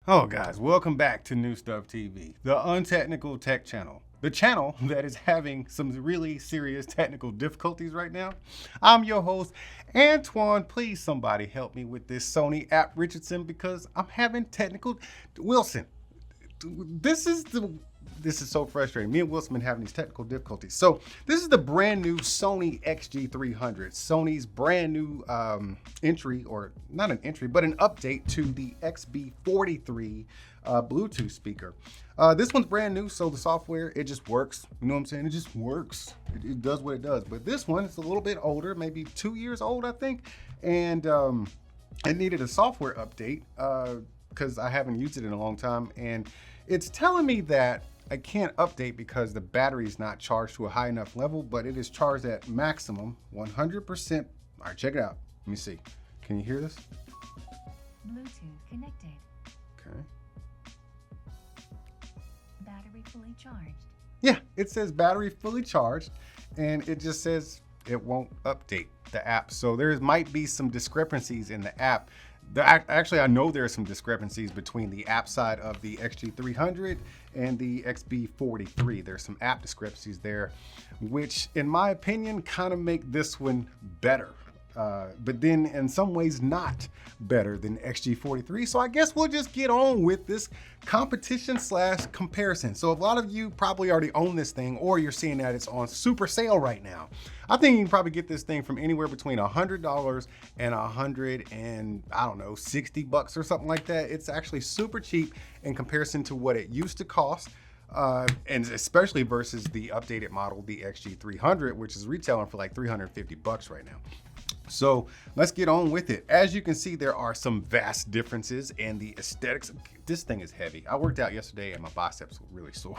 Oh guys, welcome back to New Stuff TV, the untechnical tech channel. The channel that is having some really serious technical difficulties right now. I'm your host, Antoine. Please somebody help me with this Sony app Richardson because I'm having technical... Wilson, this is so frustrating. Me and Wilson been having these technical difficulties. So this is the brand new Sony XG300, Sony's brand new entry, or not an entry, but an update to the XB43 Bluetooth speaker. This one's brand new, so the software, it just works. You know what I'm saying? It just works. It does what it does. But this one is a little bit older, maybe 2 years old, I think. And it needed a software update because I haven't used it in a long time. And it's telling me that I can't update because the battery is not charged to a high enough level, but it is charged at maximum 100%. All right, check it out. Let me see. Can you hear this? Bluetooth connected. Okay. Battery fully charged. Yeah, it says battery fully charged, and it just says it won't update the app. So there might be some discrepancies in the app. Actually, I know there are some discrepancies between the app side of the XG300 and the XB43. There's some app discrepancies there, which in my opinion kind of make this one better. But then in some ways not better than XG43. So I guess we'll just get on with this competition / comparison. So a lot of you probably already own this thing, or you're seeing that it's on super sale right now. I think you can probably get this thing from anywhere between $100 and $60 or something like that. It's actually super cheap in comparison to what it used to cost. And especially versus the updated model, the XG300, which is retailing for like $350 right now. So let's get on with it. As you can see, there are some vast differences in the aesthetics. This thing is heavy. I worked out yesterday and my biceps were really sore.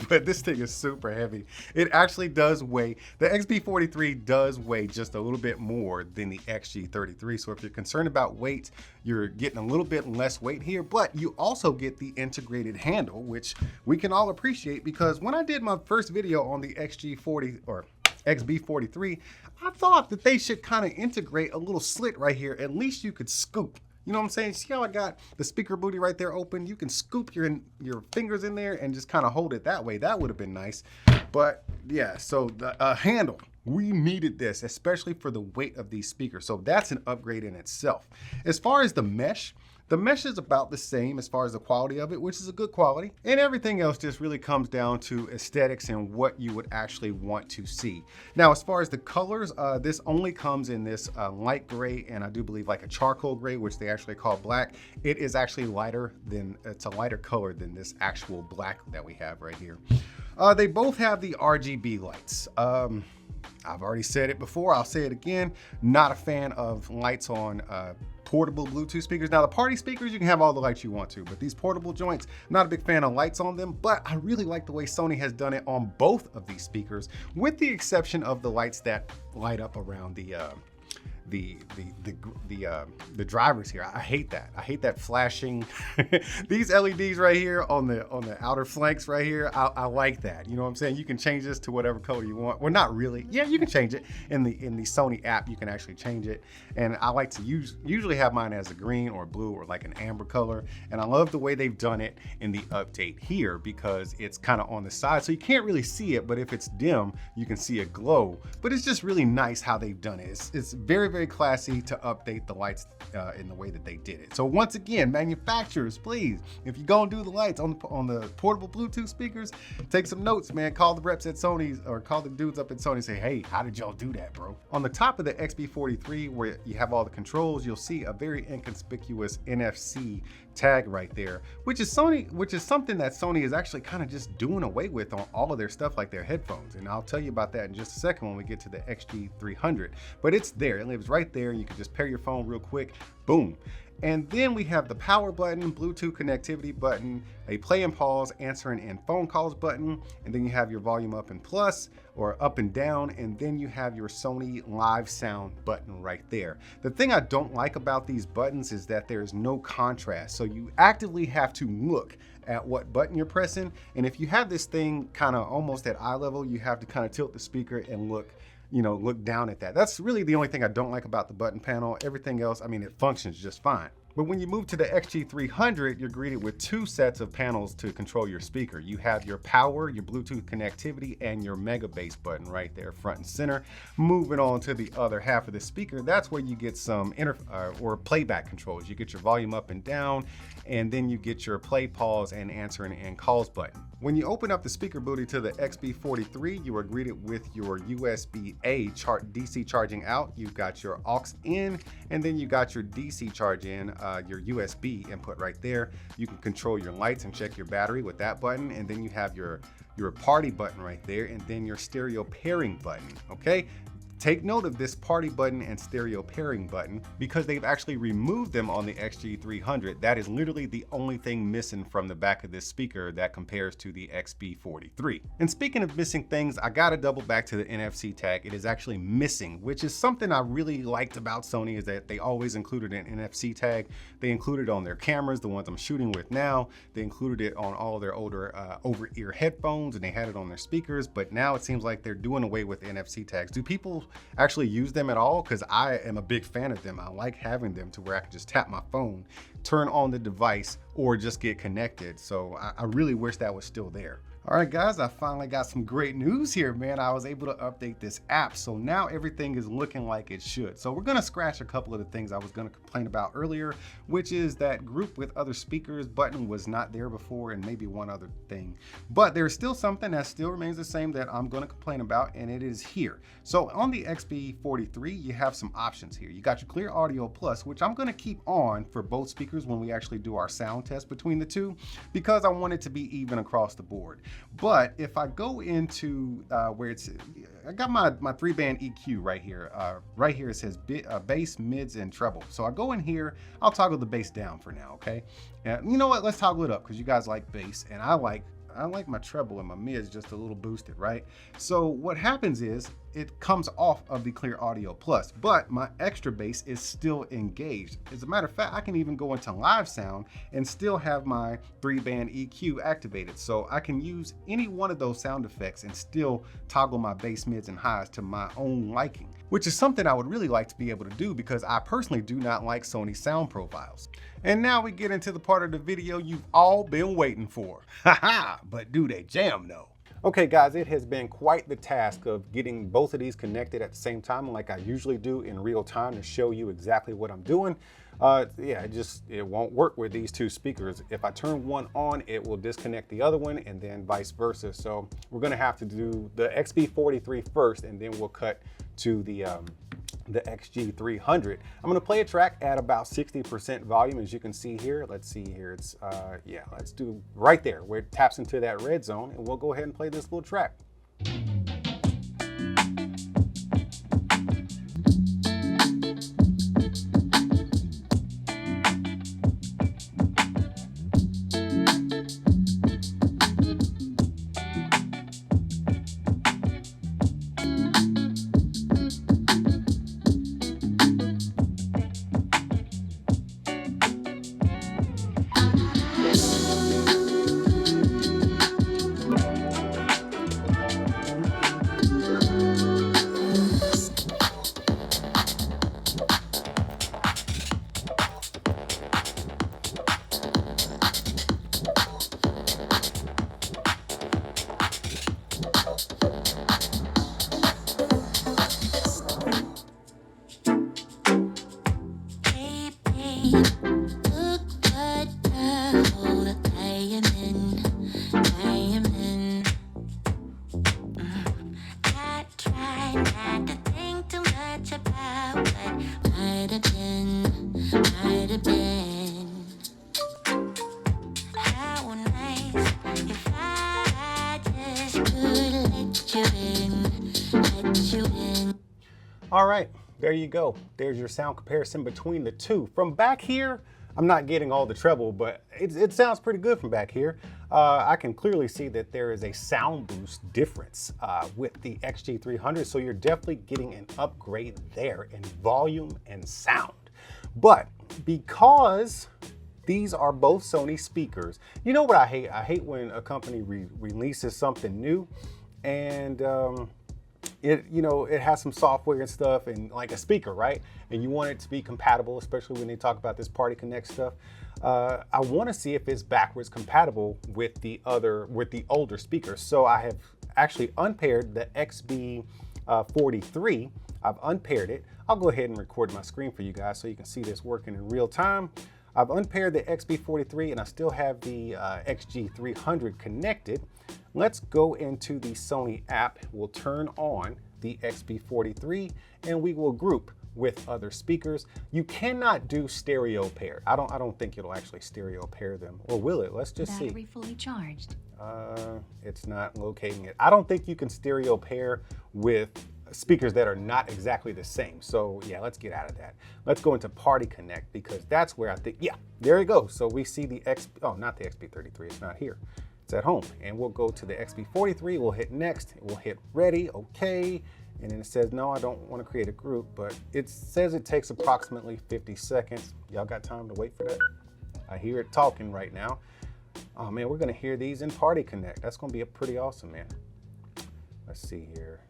But this thing is super heavy. It actually does weigh, the XB43 does weigh just a little bit more than the XG33. So if you're concerned about weight, you're getting a little bit less weight here, but you also get the integrated handle, which we can all appreciate, because when I did my first video on the XB43, I thought that they should kind of integrate a little slit right here. At least you could scoop. You know what I'm saying? See how I got the speaker booty right there open? You can scoop your fingers in there and just kind of hold it that way. That would have been nice. But yeah, so the handle, we needed this, especially for the weight of these speakers. So that's an upgrade in itself. As far as the mesh is about the same as far as the quality of it, which is a good quality. And everything else just really comes down to aesthetics and what you would actually want to see. Now, as far as the colors, this only comes in this light gray, and I do believe like a charcoal gray, which they actually call black. It is actually it's a lighter color than this actual black that we have right here. They both have the RGB lights. I've already said it before, I'll say it again. Not a fan of lights on portable Bluetooth speakers. Now the party speakers, you can have all the lights you want to, but these portable joints, I'm not a big fan of lights on them, but I really like the way Sony has done it on both of these speakers, with the exception of the lights that light up around the drivers here. I hate that. I hate that flashing. These LEDs right here on the outer flanks right here. I like that. You know what I'm saying? You can change this to whatever color you want. Well, not really. Yeah, you can change it in the Sony app. You can actually change it. And I like to usually have mine as a green or blue or like an amber color. And I love the way they've done it in the update here, because it's kind of on the side, so you can't really see it. But if it's dim, you can see a glow. But it's just really nice how they've done it. It's very, very classy to update the lights in the way that they did it. So once again, manufacturers, please, if you're gonna do the lights on the portable Bluetooth speakers, take some notes, man. Call the reps at Sony, or call the dudes up at Sony and say, hey, how did y'all do that, bro? On the top of the XB43, where you have all the controls, you'll see a very inconspicuous NFC tag right there, which is something that Sony is actually kind of just doing away with on all of their stuff, like their headphones. And I'll tell you about that in just a second when we get to the XG300. But it's there, it lives right there. You can just pair your phone real quick, boom. And then we have the power button, Bluetooth connectivity button, a play and pause, answering and phone calls button, and then you have your volume up and plus, or up and down, and then you have your Sony live sound button right there. The thing I don't like about these buttons is that there's no contrast, so you actively have to look at what button you're pressing. And if you have this thing kind of almost at eye level, you have to kind of tilt the speaker and look down at that. That's really the only thing I don't like about the button panel. Everything else, I mean, it functions just fine. But when you move to the XG300, you're greeted with two sets of panels to control your speaker. You have your power, your Bluetooth connectivity, and your mega bass button right there front and center. Moving on to the other half of the speaker, that's where you get some or playback controls. You get your volume up and down, and then you get your play, pause, and answering and calls button. When you open up the speaker booty to the XB43, you are greeted with your USB-A DC charging out. You've got your aux in, and then you got your DC charge in, your USB input right there. You can control your lights and check your battery with that button, and then you have your party button right there, and then your stereo pairing button, okay? Take note of this party button and stereo pairing button because they've actually removed them on the XG300. That is literally the only thing missing from the back of this speaker that compares to the XB43. And speaking of missing things, I gotta double back to the NFC tag. It is actually missing, which is something I really liked about Sony, is that they always included an NFC tag. They included it on their cameras, the ones I'm shooting with now. They included it on all their older over-ear headphones, and they had it on their speakers, but now it seems like they're doing away with NFC tags. Do people actually use them at all? Because I am a big fan of them. I like having them to where I can just tap my phone, turn on the device, or just get connected. So I really wish that was still there. All right, guys, I finally got some great news here, man. I was able to update this app, so now everything is looking like it should. So we're gonna scratch a couple of the things I was gonna complain about earlier, which is that group with other speakers button was not there before, and maybe one other thing. But there's still something that still remains the same that I'm gonna complain about, and it is here. So on the XB43, you have some options here. You got your Clear Audio Plus, which I'm gonna keep on for both speakers when we actually do our sound test between the two, because I want it to be even across the board. But if I go into where it's, I got my 3-band EQ right here. Right here it says bass, mids, and treble. So I go in here, I'll toggle the bass down for now, okay? And you know what, let's toggle it up because you guys like bass, and I like my treble and my mids just a little boosted, right? So what happens is it comes off of the Clear Audio Plus, but my extra bass is still engaged. As a matter of fact, I can even go into live sound and still have my 3-band EQ activated. So I can use any one of those sound effects and still toggle my bass, mids, and highs to my own liking, which is something I would really like to be able to do because I personally do not like Sony sound profiles. And now we get into the part of the video you've all been waiting for. Haha, but do they jam though? Okay guys, it has been quite the task of getting both of these connected at the same time like I usually do in real time to show you exactly what I'm doing. Yeah, it won't work with these two speakers. If I turn one on, it will disconnect the other one and then vice versa. So we're gonna have to do the XB43 first and then we'll cut to the XG300. I'm gonna play a track at about 60% volume, as you can see here. Let's see here, it's, yeah, let's do right there where it taps into that red zone, and we'll go ahead and play this little track. All right, there you go. There's your sound comparison between the two. From back here, I'm not getting all the treble, but it sounds pretty good from back here. I can clearly see that there is a sound boost difference with the XG300, so you're definitely getting an upgrade there in volume and sound. But because these are both Sony speakers, you know what I hate? I hate when a company releases something new and it has some software and stuff and like a speaker, right? And you want it to be compatible, especially when they talk about this Party Connect stuff. I want to see if it's backwards compatible with the older speakers. So I have actually unpaired the XB43. I've unpaired it. I'll go ahead and record my screen for you guys so you can see this working in real time. I've unpaired the XB43 and I still have the XG300 connected. Let's go into the Sony app. We'll turn on the XB43 and we will group with other speakers. You cannot do stereo pair. I don't think it'll actually stereo pair them, or will it? Let's just see. Battery fully charged. It's not locating it. I don't think you can stereo pair with speakers that are not exactly the same. So yeah, let's get out of that. Let's go into Party Connect because that's where I think, yeah, there you go. So we see the not the XB33, it's not here. It's at home. And we'll go to the XB43, we'll hit next, we'll hit ready, okay. And then it says, no, I don't want to create a group, but it says it takes approximately 50 seconds. Y'all got time to wait for that? I hear it talking right now. Oh man, we're gonna hear these in Party Connect. That's gonna be pretty awesome, man. Let's see here.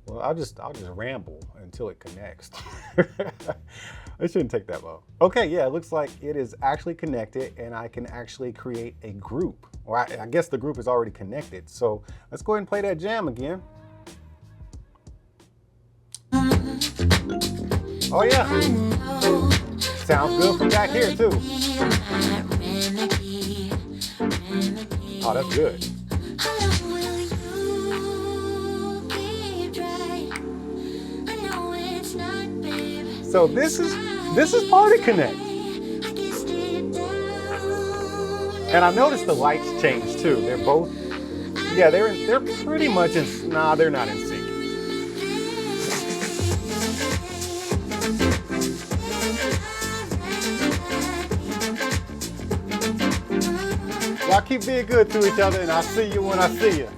Well, I'll just ramble until it connects. It shouldn't take that long. Okay, yeah, it looks like it is actually connected and I can actually create a group. Or I guess the group is already connected. So let's go ahead and play that jam again. Oh yeah, sounds good from back here too. Oh, that's good. So this is Party Connect. And I noticed the lights change too. They're both, yeah, they're pretty much in, nah, they're not in sync. Y'all keep being good to each other and I'll see you when I see you.